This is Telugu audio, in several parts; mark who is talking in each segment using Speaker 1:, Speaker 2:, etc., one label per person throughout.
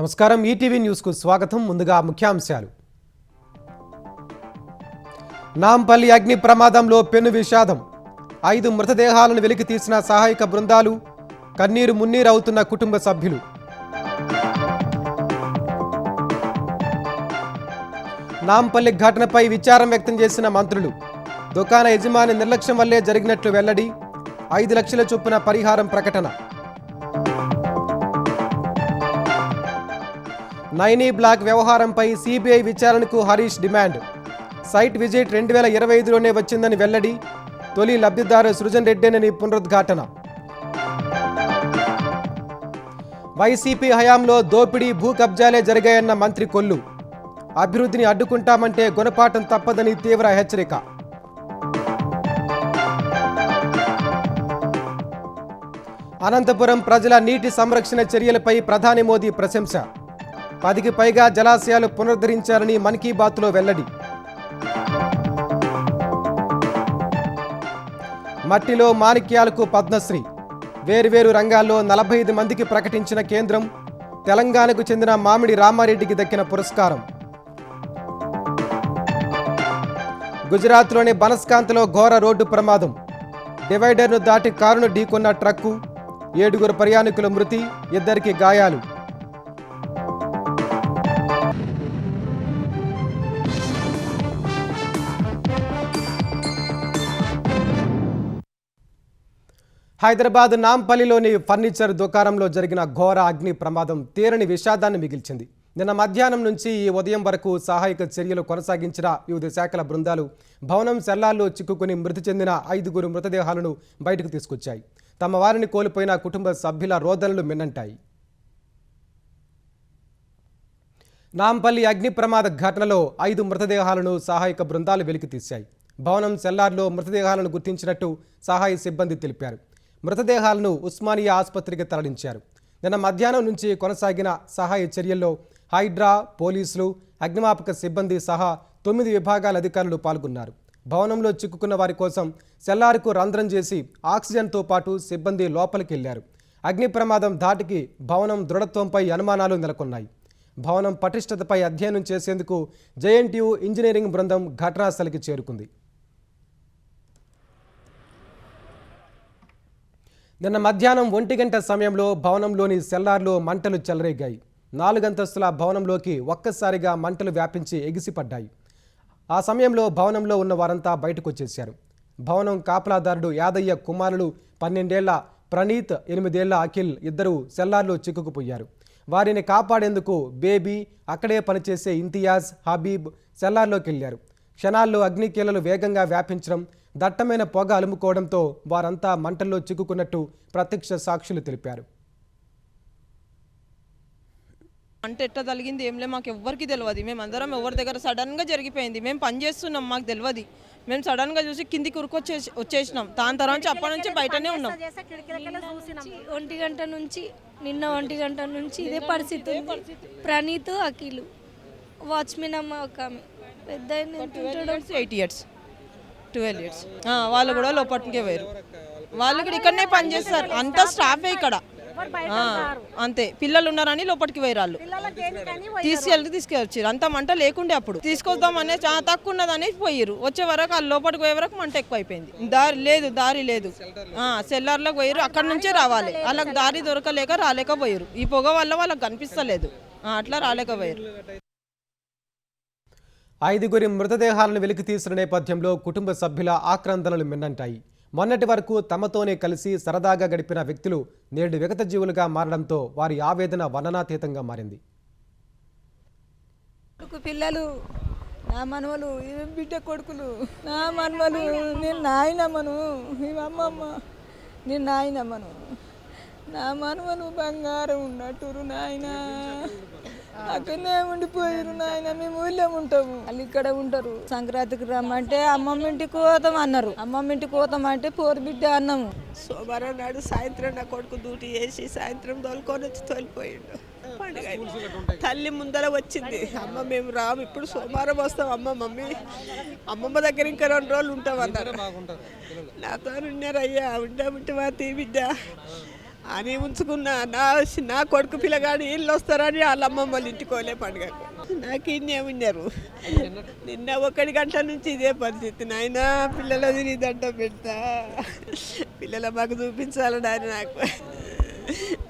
Speaker 1: నమస్కారం ఈటీవీ న్యూస్ కు స్వాగతం. ముందుగా ముఖ్యాంశాలు. నాంపల్లి అగ్ని ప్రమాదంలో పెను విషాదం. 5 మృతదేహాలను వెలికి తీసిన సహాయక బృందాలు. కన్నీరు మున్నీరవుతున్న కుటుంబ సభ్యులు. నాంపల్లి ఘటనపై విచారం వ్యక్తం చేసిన మంత్రులు. దుకాణ యజమాని నిర్లక్ష్యం వల్లే జరిగినట్లు వెల్లడి. 5 లక్షల చొప్పున పరిహారం ప్రకటన. నైనీ బ్లాక్ వ్యవహారంపై సిబిఐ విచారణకు హరీష్ డిమాండ్. సైట్ విజిట్ 2025లోనే వచ్చిందని వెల్లడి. తొలి లబ్ధిదారు సృజన్ రెడ్డేనని పునరుద్ఘాటన. వైసీపీ హయాంలో దోపిడీ భూ కబ్జాలే జరిగాయన్న మంత్రి కొల్లు. అభివృద్ధిని అడ్డుకుంటామంటే గుణపాఠం తప్పదని తీవ్ర హెచ్చరిక. అనంతపురం ప్రజల నీటి సంరక్షణ చర్యలపై ప్రధాని మోదీ ప్రశంస. 10కి పైగా జలాశయాలు పునరుద్ధరించారని మన్ కీ బాత్లో వెల్లడి. మట్టిలో మాణిక్యాలకు పద్మశ్రీ. వేర్వేరు రంగాల్లో 45 మందికి ప్రకటించిన కేంద్రం. తెలంగాణకు చెందిన మామిడి రామారెడ్డికి దక్కిన పురస్కారం. గుజరాత్లోని బనస్కాంతలో ఘోర రోడ్డు ప్రమాదం. డివైడర్ను దాటి కారును ఢీకొన్న ట్రక్కు. 7 ప్రయాణికుల మృతి, 2కి గాయాలు. హైదరాబాద్ నాంపల్లిలోని ఫర్నిచర్ దుకాణంలో జరిగిన ఘోర అగ్ని ప్రమాదం తీరని విషాదాన్ని మిగిల్చింది. నిన్న మధ్యాహ్నం నుంచి ఈ ఉదయం వరకు సహాయక చర్యలు కొనసాగించిన వివిధ శాఖల బృందాలు భవనం సెల్లార్లో చిక్కుకుని మృతి చెందిన 5 మృతదేహాలను బయటకు తీసుకొచ్చాయి. తమ వారిని కోల్పోయిన కుటుంబ సభ్యుల రోదనలు మిన్నంటాయి. నాంపల్లి అగ్ని ప్రమాద ఘటనలో 5 మృతదేహాలను సహాయక బృందాలు వెలికి తీశాయి. భవనం సెల్లార్లో మృతదేహాలను గుర్తించినట్టు సహాయ సిబ్బంది తెలిపారు. మృతదేహాలను ఉస్మానియా ఆసుపత్రికి తరలించారు. నిన్న మధ్యాహ్నం నుంచి కొనసాగిన సహాయ చర్యల్లో హైడ్రా, పోలీసులు, అగ్నిమాపక సిబ్బంది సహా 9 విభాగాల అధికారులు పాల్గొన్నారు. భవనంలో చిక్కుకున్న వారి కోసం సెల్లార్కు రంధ్రం చేసి ఆక్సిజన్తో పాటు సిబ్బంది లోపలికి వెళ్లారు. అగ్ని ప్రమాదం ధాటికి భవనం దృఢత్వంపై అనుమానాలు నెలకొన్నాయి. భవనం పటిష్టతపై అధ్యయనం చేసేందుకు జేఎన్టీయూ ఇంజనీరింగ్ బృందం ఘటనాస్థలికి చేరుకుంది. నిన్న మధ్యాహ్నం 1 గంట సమయంలో భవనంలోని సెల్లార్లో మంటలు చెలరేగాయి. 4 అంతస్తుల భవనంలోకి ఒక్కసారిగా మంటలు వ్యాపించి ఎగిసిపడ్డాయి. ఆ సమయంలో భవనంలో ఉన్న వారంతా బయటకు వచ్చేశారు. భవనం కాపలాదారుడు యాదయ్య కుమారులు 12 ఏళ్ల ప్రణీత్, 8 ఏళ్ల అఖిల్ ఇద్దరు సెల్లార్లో చిక్కుకుపోయారు. వారిని కాపాడేందుకు బేబీ, అక్కడే పనిచేసే ఇంతియాజ్, హబీబ్ సెల్లార్లోకి వెళ్లారు. క్షణాల్లో అగ్నికీలలు వేగంగా వ్యాపించడం, దట్టమైన పొగ అలుముకోవడంతో వారంతా మంటల్లో చిక్కుకున్నట్టు ప్రత్యక్ష సాక్షులు తెలిపారు.
Speaker 2: అంటే ఎట్లా తగిలింది ఏంలే మాకు ఎవ్వరికి తెలియదు. మేము అందరం ఎవరి దగ్గర సడన్గా జరిగిపోయింది. మేము పని చేస్తున్నాం, మాకు తెలియదు. మేము సడన్గా చూసి కిందికి వచ్చేసినాం. దాని తర్వాత అప్పటి నుంచి బయటనే ఉన్నాం.
Speaker 3: 1 గంట నుంచి నిన్న 1 గంట నుంచి ఇదే పరిస్థితి. ప్రణీత్, అఖిల్ వాచ్మెన్ అమ్మ, ఒక ఆమె పెద్ద
Speaker 2: 8 ఇయర్స్ 12 ఇయర్స్ వాళ్ళు కూడా లోపలికే పోయారు. వాళ్ళు కూడా ఇక్కడనే పని చేస్తారు. అంతా స్టాఫే ఇక్కడ, అంతే. పిల్లలు ఉన్నారని లోపలికి పోయారు. వాళ్ళు తీసుకెళ్ళి అంత మంట లేకుండే అప్పుడు తీసుకొద్దామనే తక్కువ ఉన్నదని పోయారు. వచ్చే వరకు వాళ్ళు లోపలికి పోయే వరకు మంట ఎక్కువ అయిపోయింది. దారి లేదు. సెల్లార్లోకి పోయారు. అక్కడ నుంచే రావాలి. వాళ్ళకి దారి దొరకలేక రాలేకపోయారు. ఈ పొగ వల్ల వాళ్ళకి కనిపిస్తలేదు, అట్లా రాలేకపోయారు.
Speaker 1: 5 మృతదేహాలను వెలికి తీసిన నేపథ్యంలో కుటుంబ సభ్యుల ఆక్రందనలు మిన్నంటాయి. మొన్నటి వరకు తమతోనే కలిసి సరదాగా గడిపిన వ్యక్తులు నేడు విగత జీవులుగా మారడంతో వారి ఆవేదన వర్ణనాతీతంగా మారింది.
Speaker 4: పిల్లలు, నా మనవలు, బిడ్డ కొడుకులు, నా మనవలు, నేను నాయనమ్మను, అమ్మమ్మ నేను నాయనమ్మను, నా మనవలు బంగారం ఉన్నట్టురు నాయన. అక్కడనే ఉండిపోయారు నాయన. మేము ఊళ్ళో ఉంటాము, వాళ్ళు ఇక్కడ ఉంటారు. సంక్రాంతికి రమ్మంటే అమ్మమ్మ ఇంటికి పోతాం అన్నారు. అమ్మమ్మ ఇంటికి పోతామంటే పోరు బిడ్డ అన్నాము.
Speaker 5: సోమవారం నాడు సాయంత్రం నా కొడుకు డ్యూటీ చేసి సాయంత్రం తోలుకొని వచ్చి తోలిపోయిండు. పండుగ తల్లి ముందర వచ్చింది. అమ్మ మేము రాము, ఇప్పుడు సోమవారం వస్తాం మమ్మీ, అమ్మమ్మ దగ్గర ఇంకా 2 రోజులు ఉంటాం అన్నారు. నాతో ఉన్నారయ్యా, ఉంటే వా బిడ్డ అని ఉంచుకున్నా. నా కొడుకు పిల్లగాడు ఇల్లు వస్తారని వాళ్ళ అమ్మమ్మ వాళ్ళ ఇంటికి పోలే పండుగకు. నాకు ఇన్నే ఉన్నారు. నిన్న 1 గంటల నుంచి ఇదే పరిస్థితి. నాయన పిల్లల తిని దండ పెడతా, పిల్లల మాకు చూపించాలని ఆయన. నాకు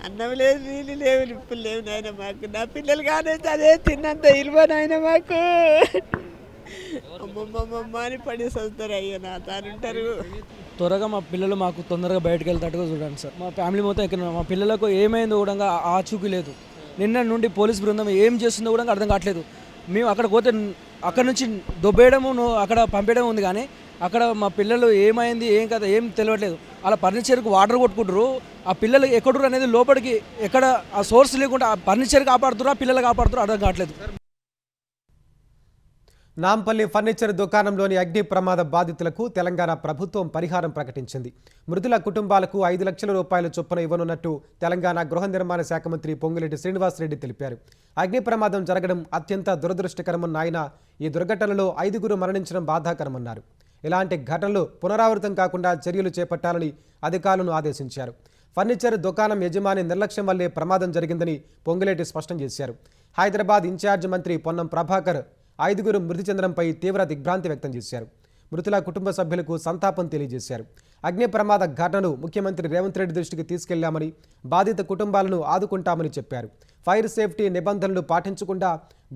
Speaker 5: అన్నం లేదు, నీళ్ళు లేవు, నిప్పులు లేవు నాయన మాకు. నా పిల్లలు కానీ అదే తిన్నంత ఇల్వ నాయన మాకు. అమ్మమ్మమ్మ అని పడేసి వస్తారు. అయ్యో నా తానుంటారు.
Speaker 6: త్వరగా మా పిల్లలు మాకు తొందరగా బయటకు వెళ్తాట్టుగా చూడండి సార్. మా ఫ్యామిలీ మొత్తం ఎక్కడ మా పిల్లలకు ఏమైందో కూడా ఆచూకీ లేదు. నిన్న నుండి పోలీస్ బృందం ఏం చేస్తుందో కూడా అర్థం కావట్లేదు. మేము అక్కడ పోతే అక్కడ నుంచి దొబ్బేయడము అక్కడ పంపేయడం ఉంది, కానీ అక్కడ మా పిల్లలు ఏమైంది ఏం కదా ఏం తెలియట్లేదు. అలా ఫర్నిచర్కి వాటర్ కొట్టుకుంటారు. ఆ పిల్లలు ఎక్కడురు అనేది లోపలికి ఎక్కడ ఆ సోర్స్ లేకుండా ఆ ఫర్నిచర్ కాపాడుతురా పిల్లలు కాపాడుతురా అర్థం కావట్లేదు.
Speaker 1: నాంపల్లి ఫర్నిచర్ దుకాణంలోని అగ్ని ప్రమాద బాధితులకు తెలంగాణ ప్రభుత్వం పరిహారం ప్రకటించింది. మృతుల కుటుంబాలకు 5 లక్షల రూపాయల చొప్పున ఇవ్వనున్నట్టు తెలంగాణ గృహ నిర్మాణ శాఖ మంత్రి పొంగులేటి శ్రీనివాసరెడ్డి తెలిపారు. అగ్ని ప్రమాదం జరగడం అత్యంత దురదృష్టకరమన్న ఆయన ఈ దుర్ఘటనలో 5గురు మరణించడం బాధాకరమన్నారు. ఇలాంటి ఘటనలు పునరావృతం కాకుండా చర్యలు చేపట్టాలని అధికారులను ఆదేశించారు. ఫర్నిచర్ దుకాణం యజమాని నిర్లక్ష్యం వల్లే ప్రమాదం జరిగిందని పొంగులేటి స్పష్టం చేశారు. హైదరాబాద్ ఇన్ఛార్జ్ మంత్రి పొన్నం ప్రభాకర్ 5గురు మృతి చెందడంపై తీవ్ర దిగ్భ్రాంతి వ్యక్తం చేశారు. మృతుల కుటుంబ సభ్యులకు సంతాపం తెలియజేశారు. అగ్ని ప్రమాద ఘటనను ముఖ్యమంత్రి రేవంత్ రెడ్డి దృష్టికి తీసుకెళ్లామని, బాధిత కుటుంబాలను ఆదుకుంటామని చెప్పారు. ఫైర్ సేఫ్టీ నిబంధనలు పాటించకుండా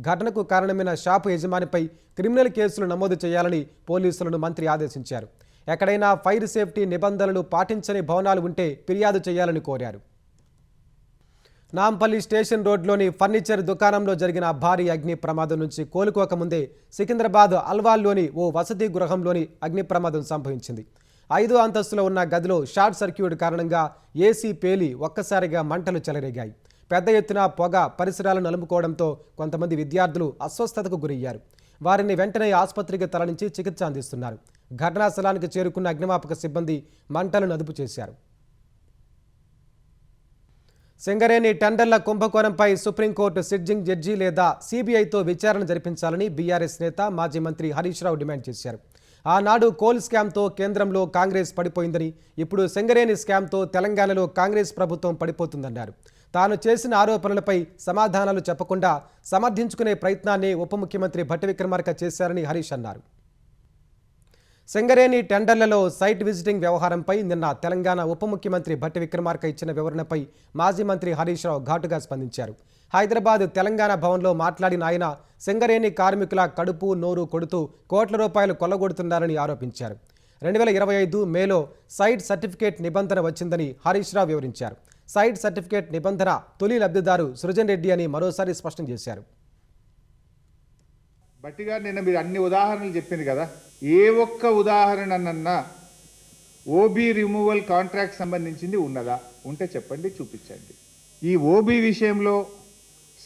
Speaker 1: ఘటనకు కారణమైన షాపు యజమానిపై క్రిమినల్ కేసులు నమోదు చేయాలని పోలీసులను మంత్రి ఆదేశించారు. ఎక్కడైనా ఫైర్ సేఫ్టీ నిబంధనలు పాటించని భవనాలు ఉంటే ఫిర్యాదు చేయాలని కోరారు. నాంపల్లి స్టేషన్ రోడ్లోని ఫర్నిచర్ దుకాణంలో జరిగిన భారీ అగ్ని ప్రమాదం నుంచి కోలుకోకముందే సికింద్రాబాద్ అల్వాల్లోని ఓ వసతి గృహంలోని అగ్ని ప్రమాదం సంభవించింది. 5వ అంతస్తులో ఉన్న గదిలో షార్ట్ సర్క్యూట్ కారణంగా ఏసీ పేలి ఒక్కసారిగా మంటలు చెలరేగాయి. పెద్ద ఎత్తున పొగ పరిసరాలను అలుముకోవడంతో కొంతమంది విద్యార్థులు అస్వస్థతకు గురయ్యారు. వారిని వెంటనే ఆసుపత్రికి తరలించి చికిత్స అందిస్తున్నారు. ఘటనా స్థలానికి చేరుకున్న అగ్నిమాపక సిబ్బంది మంటలను అదుపు చేశారు. సింగరేణి టెండర్ల కుంభకోణంపై సుప్రీంకోర్టు సిట్టింగ్ జడ్జి లేదా సిబిఐతో విచారణ జరిపించాలని బీఆర్ఎస్ నేత మాజీ మంత్రి హరీష్ రావు డిమాండ్ చేశారు. ఆనాడు కోల్ స్కామ్తో కేంద్రంలో కాంగ్రెస్ పడిపోయిందని, ఇప్పుడు సింగరేణి స్కామ్తో తెలంగాణలో కాంగ్రెస్ ప్రభుత్వం పడిపోతుందన్నారు. తాను చేసిన ఆరోపణలపై సమాధానాలు చెప్పకుండా సమర్థించుకునే ప్రయత్నాన్ని ఉప ముఖ్యమంత్రి భట్టి విక్రమార్క చేశారని హరీష్ అన్నారు. సింగరేణి టెండర్లలో సైట్ విజిటింగ్ వ్యవహారంపై నిన్న తెలంగాణ ఉప ముఖ్యమంత్రి భట్టి విక్రమార్క ఇచ్చిన వివరణపై మాజీ మంత్రి హరీష్ రావు ఘాటుగా స్పందించారు. హైదరాబాద్ తెలంగాణ భవన్లో మాట్లాడిన ఆయన సింగరేణి కార్మికుల కడుపు నోరు కొడుతూ కోట్ల రూపాయలు కొల్లగొడుతున్నారని ఆరోపించారు. 2025 మేలో సైట్ సర్టిఫికేట్ నిబంధన వచ్చిందని హరీష్ రావు వివరించారు. సైట్ సర్టిఫికేట్ నిబంధన తొలి లబ్ధిదారు సృజన్ రెడ్డి అని మరోసారి స్పష్టం చేశారు.
Speaker 7: భట్టి గారు నిన్న మీరు అన్ని ఉదాహరణలు చెప్పింది కదా, ఏ ఒక్క ఉదాహరణనన్నా ఓబీ రిమూవల్ కాంట్రాక్ట్ సంబంధించింది ఉన్నదా? ఉంటే చెప్పండి, చూపించండి. ఈ ఓబీ విషయంలో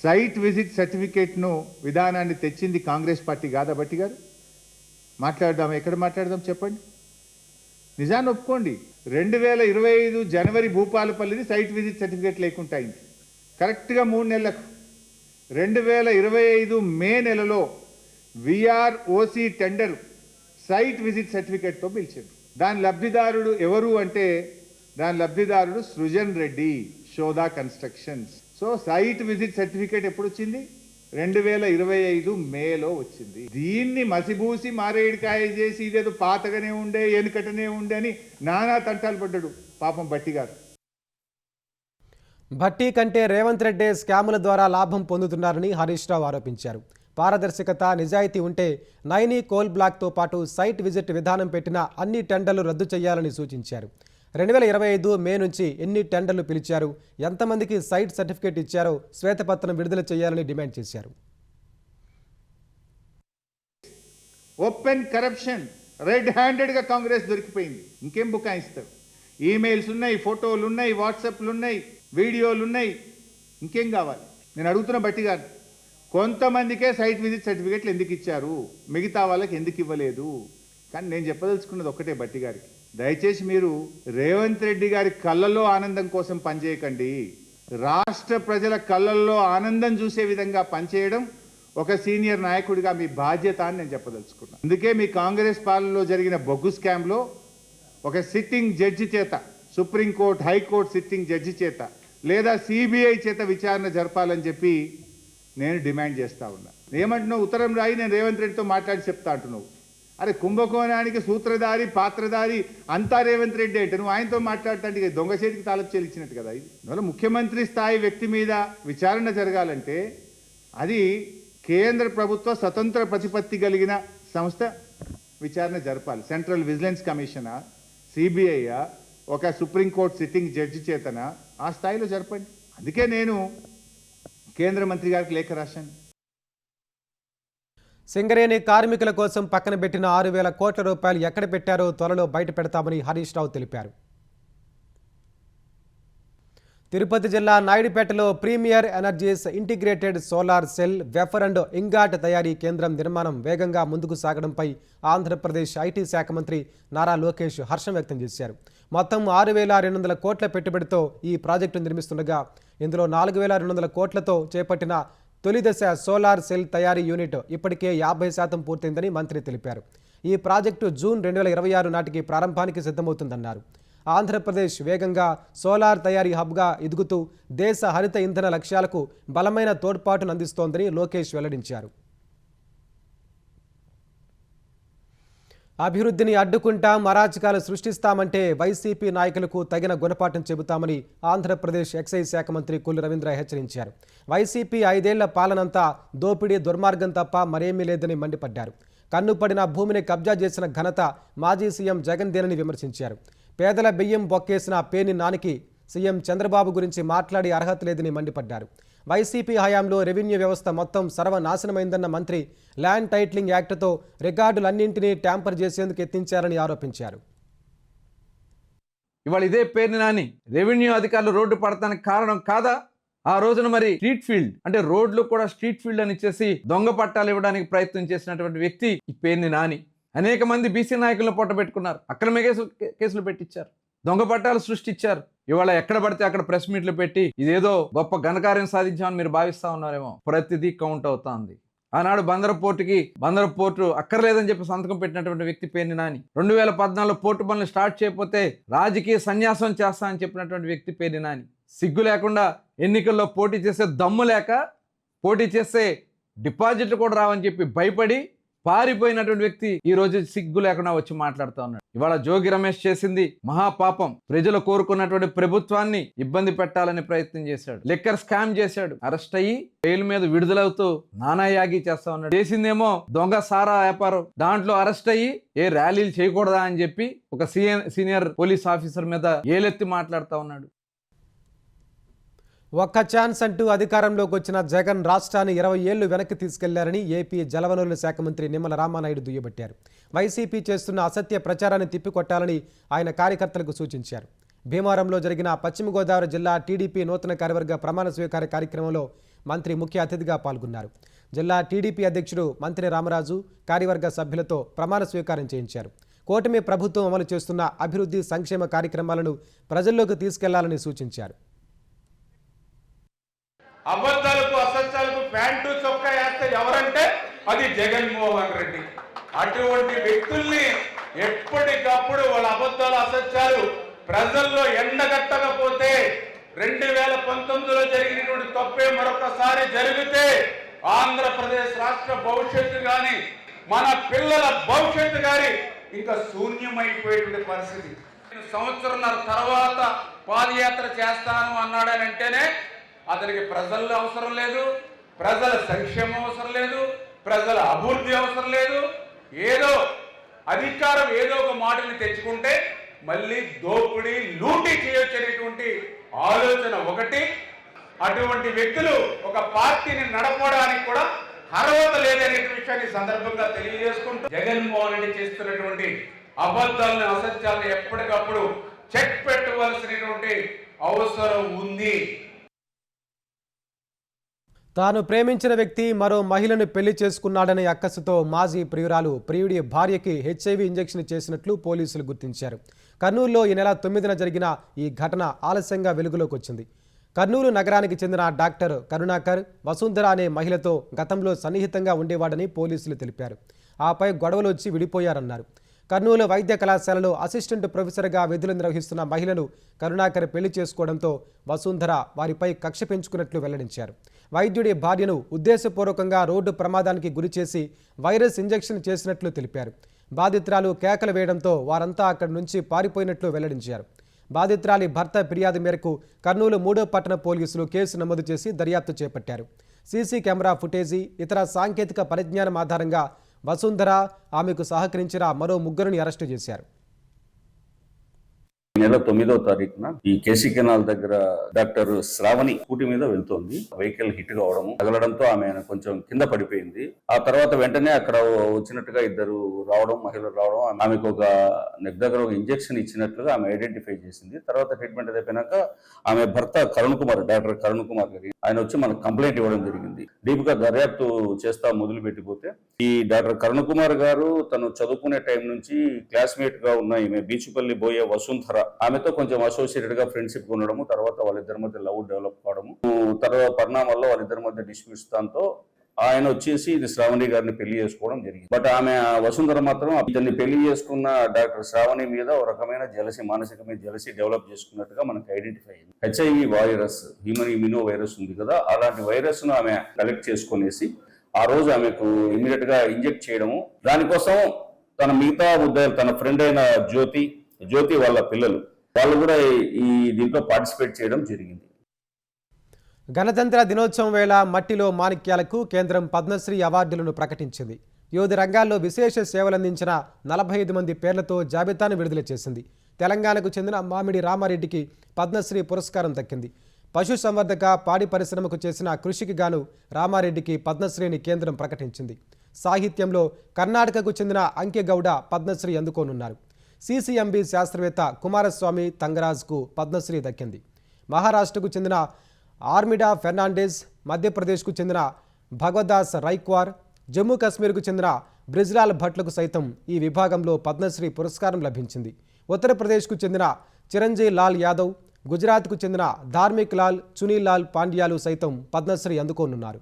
Speaker 7: సైట్ విజిట్ సర్టిఫికేట్ను విధానాన్ని తెచ్చింది కాంగ్రెస్ పార్టీ కాదా భట్టి గారు? మాట్లాడదాం, ఎక్కడ మాట్లాడదాం చెప్పండి, నిజాన్ని ఒప్పుకోండి. 2025 జనవరి భూపాలపల్లిది సైట్ విజిట్ సర్టిఫికేట్ లేకుండా అయింది. కరెక్ట్గా 3 నెలలకు 2025 మే నెలలో విఆర్ఓసి టెండర్ సైట్ విజిట్ సర్టిఫికేట్తో పిలిచారు. దాని లబ్ధిదారుడు ఎవరు అంటే దాని లబ్ధిదారుడు Srujan Reddy, Shoda constructions. So site visit certificate ఎప్పుడు వచ్చింది? 2025 మేలో వచ్చింది. దీన్ని మసిబూసి మారేడికాయ చేసి ఇదేదో పాతగానే ఉండే ఎనుకటనే ఉండే అని నానా తంటాలు పడ్డాడు పాపం భట్టి గారు.
Speaker 1: భట్టి కంటే రేవంత్ రెడ్డి స్కాముల ద్వారా లాభం పొందుతున్నారని హరీష్ రావు ఆరోపించారు. పారదర్శకత, నిజాయితీ ఉంటే నైనీ కోల్ బ్లాక్తో పాటు సైట్ విజిట్ విధానం పెట్టిన అన్ని టెండర్లు రద్దు చేయాలని సూచించారు. 2025 మే నుంచి ఎన్ని టెండర్లు పిలిచారు, ఎంతమందికి సైట్ సర్టిఫికేట్ ఇచ్చారో శ్వేతపత్రం విడుదల చేయాలని డిమాండ్ చేశారు.
Speaker 7: ఓపెన్ కరప్షన్, రెడ్ హ్యాండెడ్గా కాంగ్రెస్ దొరికిపోయింది. ఇంకేం బుకాయిస్తారు? ఈమెయిల్స్ ఉన్నాయి, ఫోటోలు ఉన్నాయి, వాట్సాప్లు ఉన్నాయి, వీడియోలు ఉన్నాయి, ఇంకేం కావాలి? నేను అడుగుతున్న భట్టి గారు, కొంతమందికే సైట్ విజిట్ సర్టిఫికేట్లు ఎందుకు ఇచ్చారు, మిగతా వాళ్ళకి ఎందుకు ఇవ్వలేదు? కానీ నేను చెప్పదలుచుకున్నది ఒక్కటే భట్టి గారికి, దయచేసి మీరు రేవంత్ రెడ్డి గారి కళ్ళల్లో ఆనందం కోసం పనిచేయకండి. రాష్ట్ర ప్రజల కళ్ళల్లో ఆనందం చూసే విధంగా పనిచేయడం ఒక సీనియర్ నాయకుడిగా మీ బాధ్యత అని నేను చెప్పదలుచుకున్నాను. అందుకే మీ కాంగ్రెస్ పాలనలో జరిగిన బొగ్గు స్కామ్లో ఒక సిట్టింగ్ జడ్జి చేత సుప్రీంకోర్టు హైకోర్టు సిట్టింగ్ జడ్జి చేత లేదా సిబిఐ చేత విచారణ జరపాలని చెప్పి నేను డిమాండ్ చేస్తూ ఉన్నా. ఏమంటున్నావు? ఉత్తరం రాయి, నేను రేవంత్ రెడ్డితో మాట్లాడి చెప్తా అంటున్నావు. అరే కుంభకోణానికి సూత్రధారి పాత్రధారి అంతా రేవంత్ రెడ్డి అంటే నువ్వు ఆయనతో మాట్లాడుతుంటే దొంగ చేతికి తాళపు చెల్లించినట్టు కదా. ఇది అందువల్ల ముఖ్యమంత్రి స్థాయి వ్యక్తి మీద విచారణ జరగాలంటే అది కేంద్ర ప్రభుత్వ స్వతంత్ర ప్రతిపత్తి కలిగిన సంస్థ విచారణ జరపాలి. సెంట్రల్ విజిలెన్స్ కమిషనా, సిబిఐయా, ఒక సుప్రీంకోర్టు సిట్టింగ్ జడ్జి చేతనా, ఆ స్థాయిలో జరపండి. అందుకే నేను కేంద్ర మంత్రి గారికి లేఖ రాశాను.
Speaker 1: సింగరేణి కార్మికుల కోసం పక్కన పెట్టిన 6,000 కోట్ల రూపాయలు ఎక్కడ పెట్టారో త్వరలో బయట పెడతామని హరీష్ రావు తెలిపారు. తిరుపతి జిల్లా నాయుడుపేటలో Premier Energies integrated solar cell, wafer and ingot తయారీ కేంద్రం నిర్మాణం వేగంగా ముందుకు సాగడంపై ఆంధ్రప్రదేశ్ ఐటీ శాఖ మంత్రి నారా లోకేష్ హర్షం వ్యక్తం చేశారు. మొత్తం 6,200 కోట్ల పెట్టుబడితో ఈ ప్రాజెక్టు నిర్మిస్తుండగా ఇందులో 4,200 కోట్లతో చేపట్టిన తొలి దశ సోలార్ సెల్ తయారీ యూనిట్ ఇప్పటికే 50% పూర్తయిందని మంత్రి తెలిపారు. ఈ ప్రాజెక్టు జూన్ 2026 నాటికి ప్రారంభానికి సిద్ధమవుతుందన్నారు. ఆంధ్రప్రదేశ్ వేగంగా సోలార్ తయారీ హబ్గా ఎదుగుతూ దేశ హరిత ఇంధన లక్ష్యాలకు బలమైన తోడ్పాటును అందిస్తోందని లోకేష్ వెల్లడించారు. అభివృద్ధిని అడ్డుకుంటాం, అరాచకాలు సృష్టిస్తామంటే వైసీపీ నాయకులకు తగిన గుణపాఠం చెబుతామని ఆంధ్రప్రదేశ్ ఎక్సైజ్ శాఖ మంత్రి కొల్లు రవీంద్ర హెచ్చరించారు. వైసీపీ 5 ఏళ్ల పాలనంతా దోపిడీ దుర్మార్గం తప్ప మరేమీ లేదని మండిపడ్డారు. కన్నుపడిన భూమిని కబ్జా చేసిన ఘనత మాజీ సీఎం జగన్దేనని విమర్శించారు. పేదల బియ్యం బొక్కేసిన పేర్ని నానికి సీఎం చంద్రబాబు గురించి మాట్లాడే అర్హత లేదని మండిపడ్డారు. వైసీపీ హయాంలో రెవెన్యూ వ్యవస్థ మొత్తం సర్వనాశనమైందన్న మంత్రి ల్యాండ్ టైటిలింగ్ యాక్ట్తో రికార్డులన్నింటినీ ట్యాంపర్ చేసేందుకు యత్నించారని ఆరోపించారు.
Speaker 8: ఇవాళ ఇదే పేరుని నాని రెవెన్యూ అధికారులు రోడ్డు పడటానికి కారణం కాదా? ఆ రోజున మరి స్ట్రీట్ ఫీల్డ్ అంటే రోడ్లు కూడా స్ట్రీట్ ఫీల్డ్ అని ఇచ్చేసి దొంగ పట్టాలు ఇవ్వడానికి ప్రయత్నం చేసినటువంటి వ్యక్తి ఈ పేరుని నాని. అనేక మంది బీసీ నాయకులను పొట్టబెట్టుకున్నారు, అక్రమ కేసులు పెట్టించారు, దొంగ పట్టాలు సృష్టించారు. ఇవాళ ఎక్కడ పడితే అక్కడ ప్రెస్ మీట్లు పెట్టి ఇదేదో గొప్ప ఘనకార్యం సాధించామని మీరు భావిస్తా ఉన్నారేమో. ప్రతిదీ కౌంట్ అవుతా ఉంది. ఆనాడు బందరు పోర్టు అక్కర్లేదని చెప్పి సంతకం పెట్టినటువంటి వ్యక్తి పేర్ని నాని. 2014 పోర్టు పనులు స్టార్ట్ చేయకపోతే రాజకీయ సన్యాసం చేస్తా అని చెప్పినటువంటి వ్యక్తి పేర్ని నాని. సిగ్గు లేకుండా ఎన్నికల్లో పోటీ చేసే దమ్ము లేక, పోటీ చేసే డిపాజిట్లు కూడా రావని చెప్పి భయపడి పారిపోయినటువంటి వ్యక్తి ఈ రోజు సిగ్గు లేకుండా వచ్చి మాట్లాడుతూ ఉన్నాడు. ఇవాళ జోగి రమేష్ చేసింది మహాపాపం. ప్రజలు కోరుకున్నటువంటి ప్రభుత్వాన్ని ఇబ్బంది పెట్టాలని ప్రయత్నం చేశాడు. లిక్కర్ స్కామ్ చేశాడు. అరెస్ట్ అయ్యి బెయిల్ మీద విడుదలవుతూ నానాయాగి చేస్తా ఉన్నాడు. చేసిందేమో దొంగ సారా వ్యాపారం. దాంట్లో అరెస్ట్ అయ్యి ఏ ర్యాలీలు చేయకూడదా అని చెప్పి ఒక సీనియర్ పోలీస్ ఆఫీసర్ మీద ఏలెత్తి మాట్లాడుతూ ఉన్నాడు.
Speaker 1: ఒక్క ఛాన్స్ అంటూ అధికారంలోకి వచ్చిన జగన్ రాష్ట్రాన్ని 20 ఏళ్లు వెనక్కి తీసుకెళ్లారని ఏపీ జలవనరుల శాఖ మంత్రి నిమ్మల రామానాయుడు దుయ్యబట్టారు. వైసీపీ చేస్తున్న అసత్య ప్రచారాన్ని తిప్పికొట్టాలని ఆయన కార్యకర్తలకు సూచించారు. భీమవరంలో జరిగిన పశ్చిమ గోదావరి జిల్లా టీడీపీ నూతన కార్యవర్గ ప్రమాణ స్వీకార కార్యక్రమంలో మంత్రి ముఖ్య అతిథిగా పాల్గొన్నారు. జిల్లా టీడీపీ అధ్యక్షుడు మంత్రి రామరాజు కార్యవర్గ సభ్యులతో ప్రమాణ స్వీకారం చేయించారు. కూటమి ప్రభుత్వం అమలు చేస్తున్న అభివృద్ధి సంక్షేమ కార్యక్రమాలను ప్రజల్లోకి తీసుకెళ్లాలని సూచించారు.
Speaker 9: అబద్ధాలకు అసత్యాలకు ప్యాంటు చొక్కా వేస్తే ఎవరంటే అది జగన్మోహన్ రెడ్డి. అటువంటి వ్యక్తుల్ని ఎప్పటికప్పుడు వాళ్ళ అబద్ధాలు అసత్యాలు ప్రజల్లో ఎండగట్టకపోతే 2019లో జరిగినటువంటి తప్పే మరొకసారి జరిగితే ఆంధ్రప్రదేశ్ రాష్ట్ర భవిష్యత్తు కానీ మన పిల్లల భవిష్యత్తు కానీ ఇంకా శూన్యమైపోయేటువంటి పరిస్థితి. 1.5 సంవత్సరాల తర్వాత పాదయాత్ర చేస్తాను అన్నాడని అంటేనే అతనికి ప్రజల్లో అవసరం లేదు, ప్రజల సంక్షేమం అవసరం లేదు, ప్రజల అభివృద్ధి అవసరం లేదు. ఏదో అధికారం ఏదో ఒక మాటని తెచ్చుకుంటే మళ్ళీ దోపిడీ లూటీ చేయొచ్చు అనేటువంటి ఆలోచన ఒకటి. అటువంటి వ్యక్తులు ఒక పార్టీని నడపడానికి కూడా అర్హత లేదనే విషయాన్ని సందర్భంగా తెలియజేసుకుంటూ జగన్మోహన్ రెడ్డి చేస్తున్నటువంటి అబద్ధాలను అసత్యాలను ఎప్పటికప్పుడు చెక్ పెట్టవలసినటువంటి అవసరం ఉంది.
Speaker 1: తాను ప్రేమించిన వ్యక్తి మరో మహిళను పెళ్లి చేసుకున్నాడనే అక్కసుతో మాజీ ప్రియురాలు ప్రియుడి భార్యకి హెచ్ఐవి ఇంజెక్షన్ చేసినట్లు పోలీసులు గుర్తించారు. కర్నూలులో ఈ నెల 9న జరిగిన ఈ ఘటన ఆలస్యంగా వెలుగులోకి వచ్చింది. కర్నూలు నగరానికి చెందిన డాక్టర్ కరుణాకర్ వసుంధర అనే మహిళతో గతంలో సన్నిహితంగా ఉండేవాడని పోలీసులు తెలిపారు. ఆపై గొడవలు వచ్చి విడిపోయారన్నారు. కర్నూలు వైద్య కళాశాలలో అసిస్టెంట్ ప్రొఫెసర్గా విధులు నిర్వహిస్తున్న మహిళను కరుణాకర్ పెళ్లి చేసుకోవడంతో వసుంధర వారిపై కక్ష పెంచుకున్నట్లు వెల్లడించారు. వైద్యుడి భార్యను ఉద్దేశపూర్వకంగా రోడ్డు ప్రమాదానికి గురిచేసి వైరస్ ఇంజెక్షన్ చేసినట్లు తెలిపారు. బాధితురాలు కేకలు వేయడంతో వారంతా అక్కడి నుంచి పారిపోయినట్లు వెల్లడించారు. బాధితురాలి భర్త ఫిర్యాదు మేరకు కర్నూలు 3వ పట్టణ పోలీసులు కేసు నమోదు చేసి దర్యాప్తు చేపట్టారు. సీసీ కెమెరా ఫుటేజీ, ఇతర సాంకేతిక పరిజ్ఞానం ఆధారంగా వసుంధర, ఆమెకు సహకరించిన మరో 3 అరెస్టు చేశారు.
Speaker 10: నెల 9వ తారీఖున ఈ కేసీ కెనాల్ దగ్గర డాక్టర్ శ్రావణి స్కూటీ మీద వెళ్తోంది. వెహికల్ హిట్ కావడము, తగలడంతో ఆమె కొంచెం కింద పడిపోయింది. ఆ తర్వాత వెంటనే అక్కడ వచ్చినట్టుగా ఇద్దరు రావడం, మహిళలు రావడం, ఆమెకు ఒక నెక్ దగ్గర ఒక ఇంజెక్షన్ ఇచ్చినట్లుగా ఆమె ఐడెంటిఫై చేసింది. తర్వాత ట్రీట్మెంట్ అయిపోయినాక ఆమె భర్త కరుణ్ కుమార్, డాక్టర్ కరుణ్ కుమార్ గారి ఆయన వచ్చి మనకు కంప్లైంట్ ఇవ్వడం జరిగింది. డీప్ గా దర్యాప్తు చేస్తా మొదలు పెట్టిపోతే ఈ డాక్టర్ కరుణ్ కుమార్ గారు తను చదువుకునే టైం నుంచి క్లాస్మేట్ గా ఉన్న ఈమె బీచుపల్లి బోయే వసుంధర, ఆమెతో కొంచెం అసోసియేటెడ్ గా ఫ్రెండ్షిప్ ఉండడము, తర్వాత వాళ్ళిద్దరి మధ్య లవ్ డెవలప్ కావడము, తర్వాత పరిణామాల్లో వాళ్ళిద్దరి మధ్య డిస్ప్యూట్స్ దాంతో ఆయన వచ్చేసి ఇది శ్రావణి గారిని పెళ్లి చేసుకోవడం జరిగింది. బట్ ఆమె వసుంధర మాత్రం ఇతన్ని పెళ్లి చేసుకున్న డాక్టర్ శ్రావణి మీద ఒక రకమైన జలసి, మానసికమైన జలసి డెవలప్ చేసుకున్నట్టుగా మనకు ఐడెంటిఫై అయింది. HIV virus, human immuno virus ఉంది కదా, అలాంటి వైరస్ ను ఆమె కలెక్ట్ చేసుకునేసి ఆ రోజు ఆమెకు ఇమీడియట్ గా ఇంజెక్ట్ చేయడము, దానికోసం తన మిగతా ఉద్యోగాలు తన ఫ్రెండ్ అయిన జ్యోతి వాళ్ళ పిల్లలు వాళ్ళు కూడా ఈ దీంట్లో పార్టిసిపేట్ చేయడం జరిగింది.
Speaker 1: గణతంత్ర దినోత్సవం వేళ మట్టిలో మాణిక్యాలకు కేంద్రం పద్మశ్రీ అవార్డులను ప్రకటించింది. వివిధ రంగాల్లో విశేష సేవలందించిన 45 మంది పేర్లతో జాబితాను విడుదల చేసింది. తెలంగాణకు చెందిన మామిడి రామారెడ్డికి పద్మశ్రీ పురస్కారం దక్కింది. పశుసంవర్ధక పాడి పరిశ్రమకు చేసిన కృషికి గాను రామారెడ్డికి పద్మశ్రీని కేంద్రం ప్రకటించింది. సాహిత్యంలో కర్ణాటకకు చెందిన అంకెగౌడ పద్మశ్రీ అందుకోనున్నారు. CCMB శాస్త్రవేత్త కుమారస్వామి తంగరాజ్కు పద్మశ్రీ దక్కింది. మహారాష్ట్రకు చెందిన ఆర్మిడా ఫెర్నాండెజ్, మధ్యప్రదేశ్కు చెందిన భగవదాస్ రైక్వార్, జమ్మూ కాశ్మీర్కు చెందిన బ్రిజ్లాల్ భట్లకు సైతం ఈ విభాగంలో పద్మశ్రీ పురస్కారం లభించింది. ఉత్తరప్రదేశ్కు చెందిన చిరంజీవి లాల్ యాదవ్, గుజరాత్కు చెందిన ధార్మిక్ లాల్, చునీల్ లాల్ పాండ్యాలు సైతం పద్మశ్రీ అందుకోనున్నారు.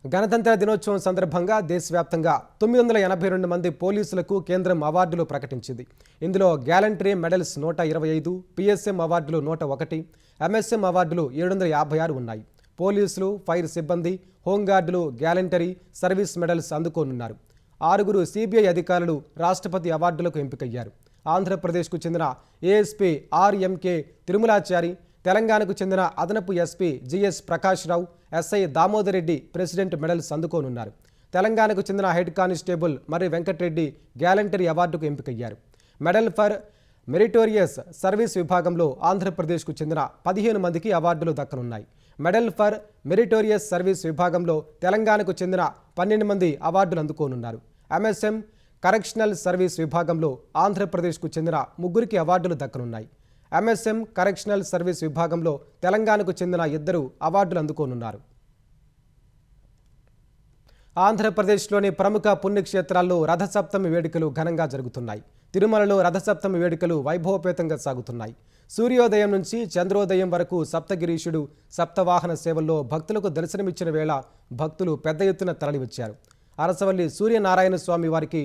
Speaker 1: గణతంత్ర దినోత్సవం సందర్భంగా దేశవ్యాప్తంగా 982 మంది పోలీసులకు కేంద్రం అవార్డులు ప్రకటించింది. ఇందులో గ్యాలంటరీ మెడల్స్ 125, PSM అవార్డులు 101, MSM అవార్డులు 756 ఉన్నాయి. పోలీసులు, ఫైర్ సిబ్బంది, హోంగార్డులు గ్యాలంటరీ సర్వీస్ మెడల్స్ అందుకోనున్నారు. 6 CBI అధికారులు రాష్ట్రపతి అవార్డులకు ఎంపికయ్యారు. ఆంధ్రప్రదేశ్కు చెందిన ASP RMK తిరుమలాచారి, తెలంగాణకు చెందిన అదనపు SP GS Prakash Rao, SI Damodar Reddy president medals అందుకోనున్నారు. తెలంగాణకు చెందిన head constable Marri Venkatareddy gallantry అవార్డుకు ఎంపికయ్యారు. మెడల్ ఫర్ మెరిటోరియస్ సర్వీస్ విభాగంలో ఆంధ్రప్రదేశ్కు చెందిన 15 మందికి అవార్డులు దక్కనున్నాయి. మెడల్ ఫర్ మెరిటోరియస్ సర్వీస్ విభాగంలో తెలంగాణకు చెందిన 12 మంది అవార్డులు అందుకోనున్నారు. MSM కరెక్షనల్ సర్వీస్ విభాగంలో ఆంధ్రప్రదేశ్కు చెందిన 3 అవార్డులు దక్కనున్నాయి. MSM కరెక్షనల్ సర్వీస్ విభాగంలో తెలంగాణకు చెందిన 2 అవార్డులు అందుకోనున్నారు. ఆంధ్రప్రదేశ్లోని ప్రముఖ పుణ్యక్షేత్రాల్లో రథసప్తమి వేడుకలు ఘనంగా జరుగుతున్నాయి. తిరుమలలో రథసప్తమి వేడుకలు వైభవపేతంగా సాగుతున్నాయి. సూర్యోదయం నుంచి చంద్రోదయం వరకు సప్తగిరీషుడు సప్తవాహన సేవల్లో భక్తులకు దర్శనమిచ్చిన వేళ భక్తులు పెద్ద ఎత్తున తరలివచ్చారు. అరసవల్లి సూర్యనారాయణ స్వామి వారికి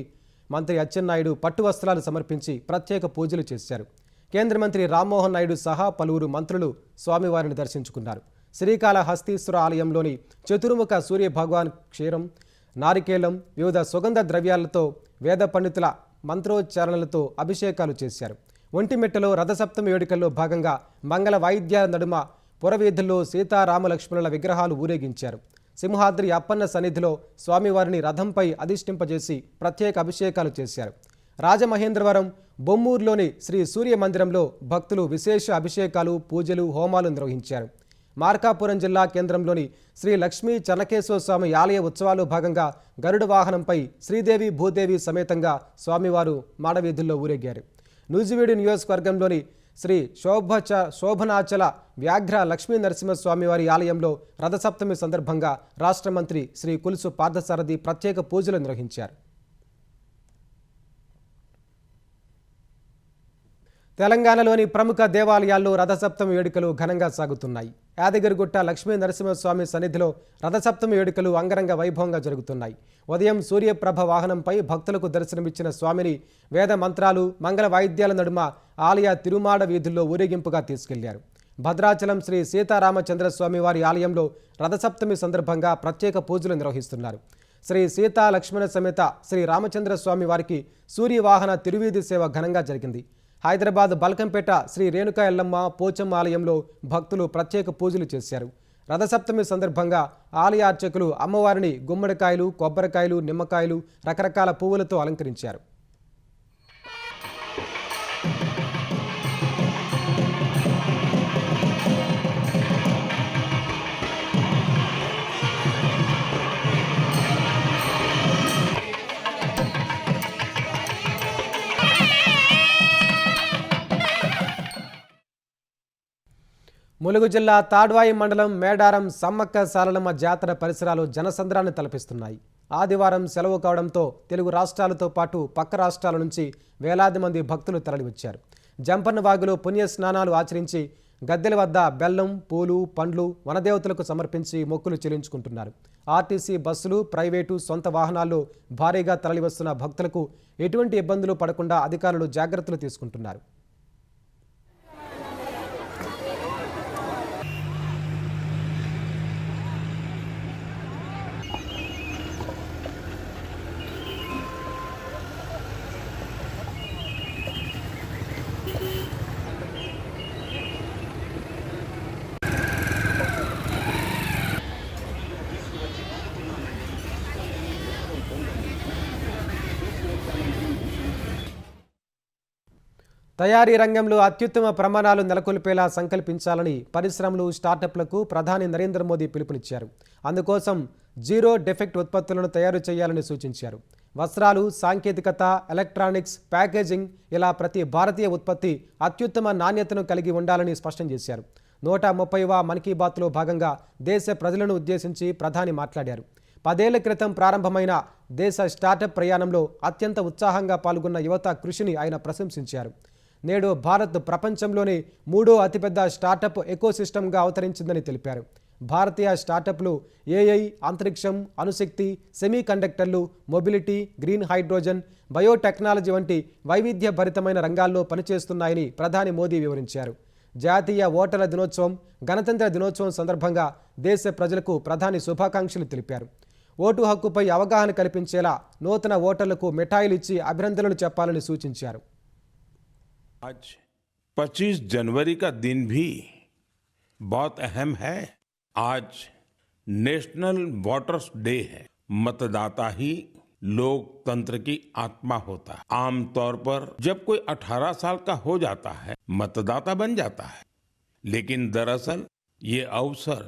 Speaker 1: మంత్రి అచ్చెన్నాయుడు పట్టు వస్త్రాలు సమర్పించి ప్రత్యేక పూజలు చేశారు. కేంద్ర మంత్రి రామ్మోహన్ నాయుడు సహా పలువురు మంత్రులు స్వామివారిని దర్శించుకున్నారు. శ్రీకాళహస్తీశ్వర ఆలయంలోని చతుర్ముఖ సూర్య భగవాన్ క్షీరం, నారికేళం, వివిధ సుగంధ ద్రవ్యాలతో వేద పండితుల మంత్రోచ్చారణలతో అభిషేకాలు చేశారు. ఒంటిమిట్టలో రథసప్తమి వేడుకల్లో భాగంగా మంగళ వాయిద్యాల నడుమ పురవీధుల్లో సీతారామలక్ష్మణుల విగ్రహాలు ఊరేగించారు. సింహాద్రి అప్పన్న సన్నిధిలో స్వామివారిని రథంపై అధిష్ఠింపజేసి ప్రత్యేక అభిషేకాలు చేశారు. రాజమహేంద్రవరం బొమ్మూరులోని శ్రీ సూర్య మందిరంలో భక్తులు విశేష అభిషేకాలు, పూజలు, హోమాలు నిర్వహించారు. మార్కాపురం జిల్లా కేంద్రంలోని శ్రీ లక్ష్మీ చెన్నకేశ్వర స్వామి ఆలయ ఉత్సవాల్లో భాగంగా గరుడ వాహనంపై శ్రీదేవి భూదేవి సమేతంగా స్వామివారు మాడవీధుల్లో ఊరేగారు. నూజివీడు నియోజకవర్గంలోని శ్రీ శోభనాచల వ్యాఘ్ర లక్ష్మీ నరసింహస్వామివారి ఆలయంలో రథసప్తమి సందర్భంగా రాష్ట్ర మంత్రి శ్రీ కులుసు పార్థసారథి ప్రత్యేక పూజలు నిర్వహించారు. తెలంగాణలోని ప్రముఖ దేవాలయాల్లో రథసప్తమి వేడుకలు ఘనంగా సాగుతున్నాయి. యాదగిరిగుట్ట లక్ష్మీ నరసింహస్వామి సన్నిధిలో రథసప్తమి వేడుకలు అంగరంగ వైభవంగా జరుగుతున్నాయి. ఉదయం సూర్యప్రభ వాహనంపై భక్తులకు దర్శనమిచ్చిన స్వామిని వేద మంత్రాలు, మంగళ వాయిద్యాల నడుమ ఆలయ తిరుమాడ వీధుల్లో ఊరేగింపుగా తీసుకెళ్లారు. భద్రాచలం శ్రీ సీతారామచంద్రస్వామి వారి ఆలయంలో రథసప్తమి సందర్భంగా ప్రత్యేక పూజలు నిర్వహిస్తున్నారు. శ్రీ సీతా లక్ష్మణ సమేత శ్రీ రామచంద్రస్వామి వారికి సూర్యవాహన తిరువీధి సేవ ఘనంగా జరిగింది. హైదరాబాద్ బల్కంపేట శ్రీ రేణుకా ఎల్లమ్మ పోచమ్మ ఆలయంలో భక్తులు ప్రత్యేక పూజలు చేశారు. రథసప్తమి సందర్భంగా ఆలయ అర్చకులు అమ్మవారిని గుమ్మడికాయలు, కొబ్బరికాయలు, నిమ్మకాయలు, రకరకాల పువ్వులతో అలంకరించారు. ములుగు జిల్లా తాడ్వాయి మండలం మేడారం సమ్మక్క సారలమ్మ జాతర పరిసరాలు జనసంద్రాన్ని తలపిస్తున్నాయి. ఆదివారం సెలవు కావడంతో తెలుగు రాష్ట్రాలతో పాటు పక్క రాష్ట్రాల నుంచి వేలాది మంది భక్తులు తరలివచ్చారు. జంపన్న వాగులో పుణ్య స్నానాలు ఆచరించి గద్దెల వద్ద బెల్లం, పూలు, పండ్లు వనదేవతలకు సమర్పించి మొక్కులు చెల్లించుకుంటున్నారు. ఆర్టీసీ బస్సులు, ప్రైవేటు, సొంత వాహనాల్లో భారీగా తరలివస్తున్న భక్తులకు ఎటువంటి ఇబ్బందులు పడకుండా అధికారులు జాగ్రత్తలు తీసుకుంటున్నారు. తయారీ రంగంలో అత్యుత్తమ ప్రమాణాలు నెలకొల్పేలా సంకల్పించాలని పరిశ్రమలు, స్టార్టప్లకు ప్రధాని నరేంద్ర మోదీ పిలుపునిచ్చారు. అందుకోసం జీరో డెఫెక్ట్ ఉత్పత్తులను తయారు చేయాలని సూచించారు. వస్త్రాలు, సాంకేతికత, ఎలక్ట్రానిక్స్, ప్యాకేజింగ్ ఇలా ప్రతి భారతీయ ఉత్పత్తి అత్యుత్తమ నాణ్యతను కలిగి ఉండాలని స్పష్టం చేశారు. 130వ మన్ కీ బాత్లో భాగంగా దేశ ప్రజలను ఉద్దేశించి ప్రధాని మాట్లాడారు. 10 ఏళ్ల క్రితం ప్రారంభమైన దేశ స్టార్టప్ ప్రయాణంలో అత్యంత ఉత్సాహంగా పాల్గొన్న యువత కృషిని ఆయన ప్రశంసించారు. నేడు భారత్ ప్రపంచంలోనే 3వ అతిపెద్ద స్టార్టప్ ఎకోసిస్టమ్గా అవతరించిందని తెలిపారు. భారతీయ స్టార్టప్లు ఏఐ, అంతరిక్షం, అణుశక్తి, సెమీ కండక్టర్లు, మొబిలిటీ, గ్రీన్ హైడ్రోజన్, బయోటెక్నాలజీ వంటి వైవిధ్యభరితమైన రంగాల్లో పనిచేస్తున్నాయని ప్రధాని మోదీ వివరించారు. జాతీయ ఓటర్ల దినోత్సవం, గణతంత్ర దినోత్సవం సందర్భంగా దేశ ప్రజలకు ప్రధాని శుభాకాంక్షలు తెలిపారు. ఓటు హక్కుపై అవగాహన కల్పించేలా నూతన ఓటర్లకు మిఠాయిలు ఇచ్చి అభినందనలు చెప్పాలని సూచించారు.
Speaker 11: आज 25 जनवरी का दिन भी बहुत अहम है. आज नेशनल वोटर्स डे है. मतदाता ही लोकतंत्र की आत्मा होता है. आमतौर पर जब कोई 18 साल का हो जाता है मतदाता बन जाता है, लेकिन दरअसल ये अवसर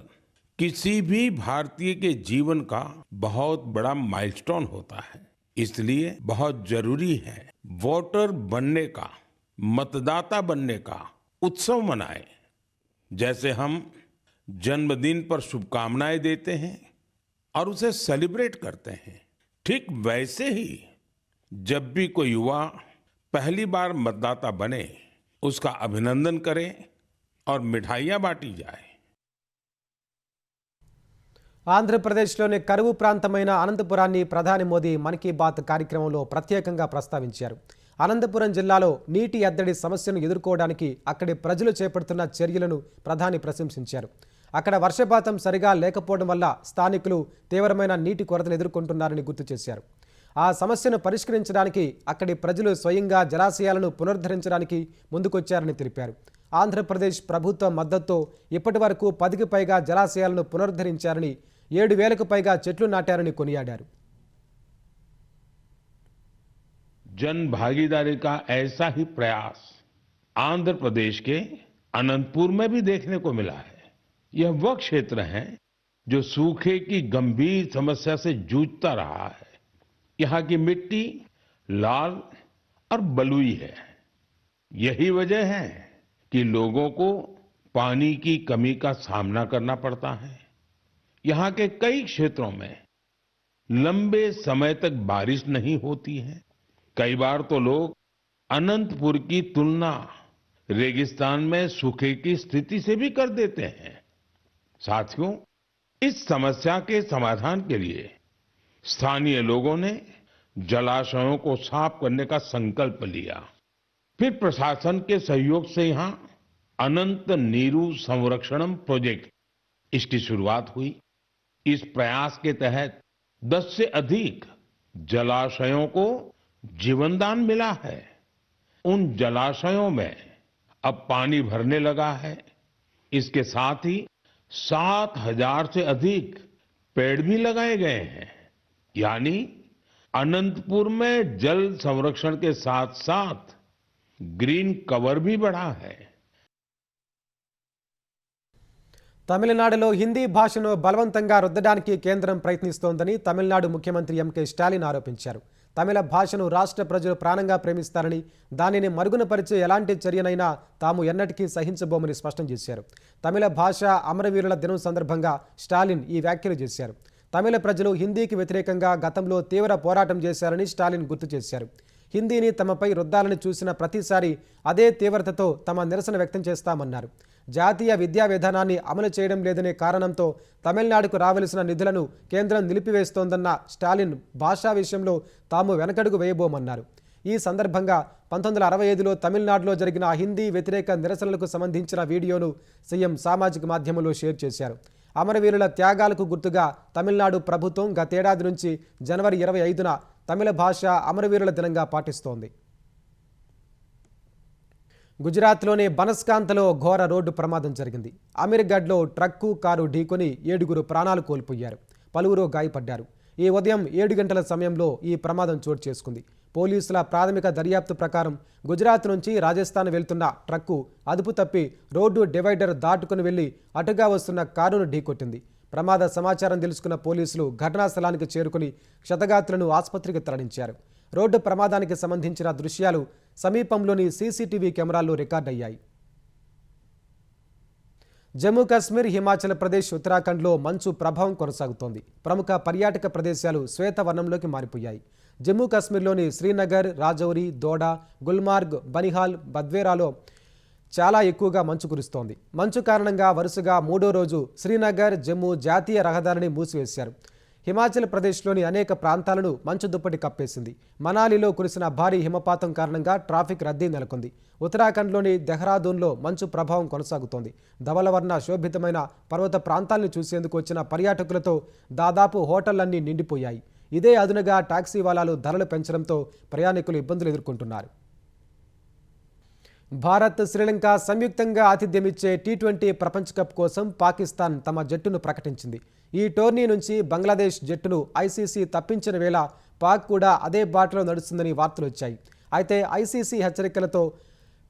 Speaker 11: किसी भी भारतीय के जीवन का बहुत बड़ा माइलस्टोन होता है. इसलिए बहुत जरूरी है वोटर बनने का, मतदाता बनने का उत्सव मनाएं. जैसे हम जन्मदिन पर शुभकामनाएं देते हैं और उसे सेलिब्रेट करते हैं, ठीक वैसे ही जब भी कोई युवा पहली बार मतदाता बने उसका अभिनंदन करें और मिठाइयां बांटी जाए.
Speaker 1: ఆంధ్రప్రదేశ్లోని కరువు ప్రాంతమైన అనంతపురాన్ని ప్రధాని మోదీ మన్ కీ బాత్ కార్యక్రమంలో ప్రత్యేకంగా ప్రస్తావించారు. అనంతపురం జిల్లాలో నీటి ఎద్దడి సమస్యను ఎదుర్కోవడానికి అక్కడి ప్రజలు చేపడుతున్న చర్యలను ప్రధాని ప్రశంసించారు. అక్కడ వర్షపాతం సరిగా లేకపోవడం వల్ల స్థానికులు తీవ్రమైన నీటి కొరతను ఎదుర్కొంటున్నారని గుర్తు చేశారు. ఆ సమస్యను పరిష్కరించడానికి అక్కడి ప్రజలు స్వయంగా జలాశయాలను పునరుద్ధరించడానికి ముందుకొచ్చారని తెలిపారు. ఆంధ్రప్రదేశ్ ప్రభుత్వ మద్దతుతో ఇప్పటి వరకు 10కి పైగా జలాశయాలను పునరుద్ధరించారని, 7,000కు పైగా చెట్లు నాటారని కొనియాడారు.
Speaker 11: जन भागीदारी का ऐसा ही प्रयास आंध्र प्रदेश के अनंतपुर में भी देखने को मिला है. यह वह क्षेत्र है जो सूखे की गंभीर समस्या से जूझता रहा है. यहाँ की मिट्टी लाल और बलुई है. यही वजह है कि लोगों को पानी की कमी का सामना करना पड़ता है. यहाँ के कई क्षेत्रों में लंबे समय तक बारिश नहीं होती है. कई बार तो लोग अनंतपुर की तुलना रेगिस्तान में सूखे की स्थिति से भी कर देते हैं। साथियों, इस समस्या के समाधान के लिए स्थानीय लोगों ने जलाशयों को साफ करने का संकल्प लिया। फिर प्रशासन के सहयोग से यहां अनंत नीरू संरक्षणम प्रोजेक्ट, इसकी शुरुआत हुई। इस प्रयास के तहत 10 से अधिक जलाशयों को जीवनदान मिला है। उन जलाशयों में अब पानी भरने लगा है। इसके साथ ही 7,000 से अधिक पेड़ भी लगाए गए हैं। यानी अनंतपुर में जल संरक्षण के साथ साथ ग्रीन कवर भी बढ़ा है।
Speaker 1: తమిళనాడులో హిందీ భాషను బలవంతంగా రుద్దడానికి కేంద్రం ప్రయత్నిస్తోందని తమిళనాడు ముఖ్యమంత్రి ఎంకే స్టాలిన్ ఆరోపించారు. తమిళ భాషను రాష్ట్ర ప్రజలు ప్రాణంగా ప్రేమిస్తారని, దానిని మరుగునపరిచే ఎలాంటి చర్యనైనా తాము ఎన్నటికీ సహించబోమని స్పష్టం చేశారు. తమిళ భాష అమరవీరుల దినం సందర్భంగా స్టాలిన్ ఈ వ్యాఖ్యలు చేశారు. తమిళ ప్రజలు హిందీకి వ్యతిరేకంగా గతంలో తీవ్ర పోరాటం చేశారని స్టాలిన్ గుర్తు చేశారు. హిందీని తమపై రుద్దాలని చూసిన ప్రతిసారి అదే తీవ్రతతో తమ నిరసన వ్యక్తం చేస్తామన్నారు. జాతీయ విద్యా విధానాన్ని అమలు చేయడం లేదనే కారణంతో తమిళనాడుకు రావలసిన నిధులను కేంద్రం నిలిపివేస్తోందన్న స్టాలిన్ భాషా విషయంలో తాము వెనకడుగు వేయబోమన్నారు. ఈ సందర్భంగా 1965లో తమిళనాడులో జరిగిన హిందీ వ్యతిరేక నిరసనలకు సంబంధించిన వీడియోను సీఎం సామాజిక మాధ్యమంలో షేర్ చేశారు. అమరవీరుల త్యాగాలకు గుర్తుగా తమిళనాడు ప్రభుత్వం గతేడాది నుంచి జనవరి 25న తమిళ భాష అమరవీరుల దినంగా పాటిస్తోంది. గుజరాత్లోని బనస్కాంతలో ఘోర రోడ్డు ప్రమాదం జరిగింది. అమీర్గఢ్లో ట్రక్కు కారు ఢీకొని 7 ప్రాణాలు కోల్పోయారు, పలువురు గాయపడ్డారు. ఈ ఉదయం 7 గంటల సమయంలో ఈ ప్రమాదం చోటు చేసుకుంది. పోలీసుల ప్రాథమిక దర్యాప్తు ప్రకారం గుజరాత్ నుంచి రాజస్థాన్ వెళ్తున్న ట్రక్కు అదుపు తప్పి రోడ్డు డివైడర్ దాటుకుని వెళ్లి అటుగా వస్తున్న కారును ఢీకొట్టింది. ప్రమాద సమాచారం తెలుసుకున్న పోలీసులు ఘటనా స్థలానికి చేరుకుని క్షతగాత్రులను ఆసుపత్రికి తరలించారు. రోడ్డు ప్రమాదానికి సంబంధించిన దృశ్యాలు సమీపంలోని సీసీటీవీ కెమెరాల్లో రికార్డయ్యాయి. జమ్మూ కాశ్మీర్, హిమాచల్ ప్రదేశ్, ఉత్తరాఖండ్లో మంచు ప్రభావం కొనసాగుతోంది. ప్రముఖ పర్యాటక ప్రదేశాలు శ్వేతవర్ణంలోకి మారిపోయాయి. జమ్మూ కాశ్మీర్లోని శ్రీనగర్, రాజౌరి, దోడా, గుల్మార్గ్, బనిహాల్, బద్వేరాలో చాలా ఎక్కువగా మంచు కురుస్తోంది. మంచు కారణంగా వరుసగా 3వ రోజు శ్రీనగర్ జమ్మూ జాతీయ రహదారిని మూసివేశారు. హిమాచల్ ప్రదేశ్లోని అనేక ప్రాంతాలను మంచు దుప్పటి కప్పేసింది. మనాలిలో కురిసిన భారీ హిమపాతం కారణంగా ట్రాఫిక్ రద్దీ నెలకొంది. ఉత్తరాఖండ్లోని దెహ్రాదూన్లో మంచు ప్రభావం కొనసాగుతోంది. ధవలవర్ణ శోభితమైన పర్వత ప్రాంతాలను చూసేందుకు వచ్చిన పర్యాటకులతో దాదాపు హోటళ్లన్నీ నిండిపోయాయి. ఇదే అదునుగా టాక్సీ వాలాలు ధరలు పెంచడంతో ప్రయాణికులు ఇబ్బందులు ఎదుర్కొంటున్నారు. భారత్, శ్రీలంక సంయుక్తంగా ఆతిథ్యమిచ్చే టీ20 ప్రపంచ కప్ కోసం పాకిస్తాన్ తమ జట్టును ప్రకటించింది. ఈ టోర్నీ నుంచి బంగ్లాదేశ్ జట్టును ఐసీసీ తప్పించిన వేళ పాక్ కూడా అదే బాటలో నడుస్తుందని వార్తలు వచ్చాయి. అయితే ఐసీసీ హెచ్చరికలతో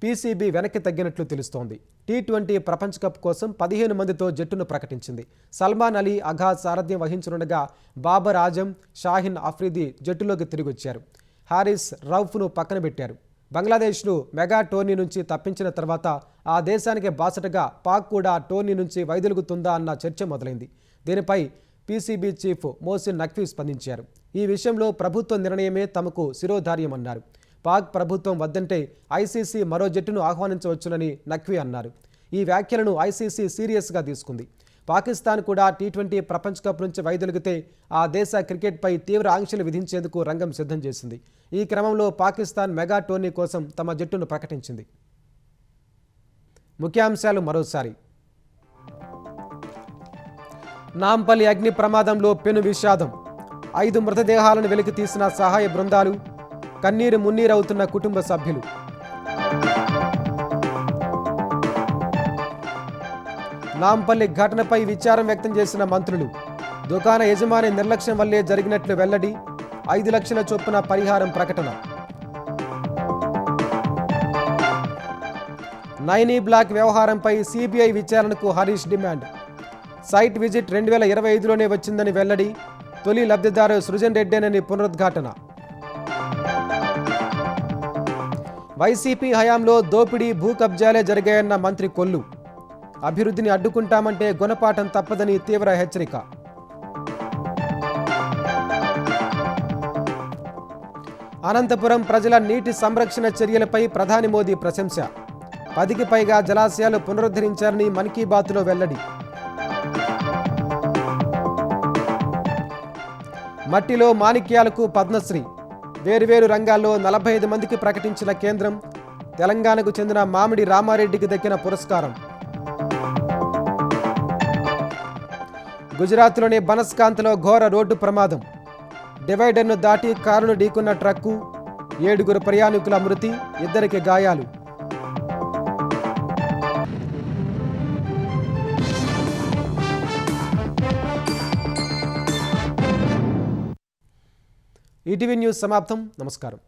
Speaker 1: పీసీబీ వెనక్కి తగ్గినట్లు తెలుస్తోంది. టీ20 ప్రపంచ కప్ కోసం 15 మందితో జట్టును ప్రకటించింది. సల్మాన్ అలీ అఘా సారథ్యం వహించనుండగా బాబర్ ఆజం, షాహిన్ అఫ్రిది జట్టులోకి తిరిగొచ్చారు. హారిస్ రౌఫ్ను పక్కన పెట్టారు. బంగ్లాదేశ్ను మెగా టోర్నీ నుంచి తప్పించిన తర్వాత ఆ దేశానికి బాసటగా పాక్ కూడా టోర్నీ నుంచి వైదొలుగుతుందా అన్న చర్చ మొదలైంది. దీనిపై పీసీబీ చీఫ్ మోసిన్ నఖ్వీ స్పందించారు. ఈ విషయంలో ప్రభుత్వ నిర్ణయమే తమకు శిరోధార్యమన్నారు. పాక్ ప్రభుత్వం వద్దంటే ఐసీసీ మరో జట్టును ఆహ్వానించవచ్చునని నఖ్వీ అన్నారు. ఈ వ్యాఖ్యలను ఐసీసీ సీరియస్గా తీసుకుంది. పాకిస్తాన్ కూడా టీ20 ప్రపంచ కప్ నుంచి వైదొలిగితే ఆ దేశ క్రికెట్పై తీవ్ర ఆంక్షలు విధించేందుకు రంగం సిద్ధం చేసింది. ఈ క్రమంలో పాకిస్తాన్ మెగా టోర్నీ కోసం తమ జట్టును ప్రకటించింది. ముఖ్యాంశాలు మరోసారి. నాంపల్లి అగ్ని ప్రమాదంలో పెను విషాదం. 5 మృతదేహాలను వెలికి తీసిన సహాయ బృందాలు. కన్నీరు మున్నీరవుతున్న కుటుంబ సభ్యులు. నాంపల్లి ఘటనపై విచారం వ్యక్తం చేసిన మంత్రులు. దుకాణ యజమాని నిర్లక్ష్యం వల్లే జరిగినట్లు వెల్లడి. 5 లక్షల చొప్పున పరిహారం ప్రకటన. నైనీ బ్లాక్ వ్యవహారంపై సిబిఐ విచారణకు హరీష్ డిమాండ్. సైట్ విజిట్ 2025లోనే వచ్చిందని వెల్లడి. తొలి లబ్ధిదారు సృజన్ రెడ్డేనని పునరుద్ఘాటన. వైసీపీ హయాంలో దోపిడీ, భూ కబ్జాలే జరిగాయన్న మంత్రి కొల్లు. అభివృద్ధిని అడ్డుకుంటామంటే గుణపాఠం తప్పదని తీవ్ర హెచ్చరిక. అనంతపురం ప్రజల నీటి సంరక్షణ చర్యలపై ప్రధాని మోదీ ప్రశంస. 10కి పైగా జలాశయాలు పునరుద్ధరించారని మన్ కీ బాత్లో వెల్లడి. మట్టిలో మాణిక్యాలకు పద్మశ్రీ. వేరువేరు రంగాల్లో 45 మందికి ప్రకటించిన కేంద్రం. తెలంగాణకు చెందిన మామిడి రామారెడ్డికి దక్కిన పురస్కారం. గుజరాత్లోని బనస్కాంతలో ఘోర రోడ్డు ప్రమాదం. డివైడర్ను దాటి కారును ఢీకొన్న ట్రక్కు. 7 ప్రయాణికుల మృతి, 2కి గాయాలు. ఈటీవీ న్యూస్ సమాప్తం. నమస్కారం.